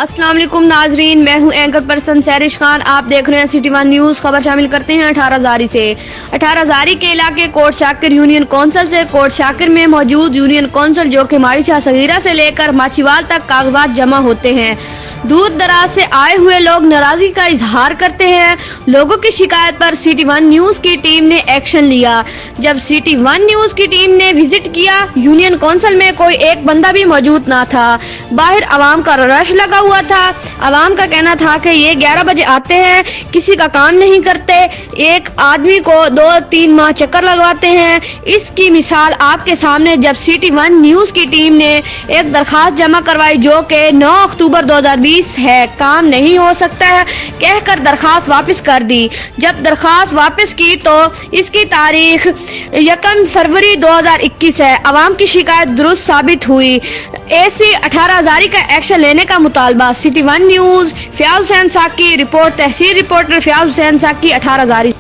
अस्सलाम वालेकुम नाजरीन, मैं हूं एंकर पर्सन सैरिश खान। आप देख रहे हैं सिटी वन न्यूज़। खबर शामिल करते हैं 18 जारी से। 18 जारी के इलाके कोट शाकिर यूनियन कौंसिल से कोट शाकिर में मौजूद यूनियन कौंसिल जो कि माड़ी शाह सगीरा से लेकर माचीवाल तक कागजात जमा होते हैं। दूर दराज से आए हुए लोग नाराजगी का इजहार करते हैं। लोगों की शिकायत पर सिटी वन न्यूज़ की टीम ने एक्शन लिया। जब सिटी वन न्यूज़ की टीम ने विजिट किया, यूनियन कौंसिल में कोई एक बंदा भी मौजूद ना था। बाहर आवाम का रश लगा हुआ था। आवाम का कहना था कि ये 11 बजे आते हैं, किसी का काम नहीं करते, एक आदमी को 2-3 माह चक्कर लगवाते हैं। इसकी मिसाल आपके सामने जब सिटी वन न्यूज़ की टीम ने एक दरखास्त जमा करवाई जो कि 9 अक्टूबर 2020 है, काम नहीं हो सकता है कहकर दरखास्त वापस कर दी। जब दरखास्त वापस की तो इसकी तारीख 1 फरवरी 2021 है। आवाम की शिकायत दुरुस्त साबित हुई। ऐसी 18 जारी का एक्शन लेने का मुतालबा। City one news, Fayaz Hussain Saqi report, तहसील रिपोर्टर फयाज हुसैन साकी, 18 जारी।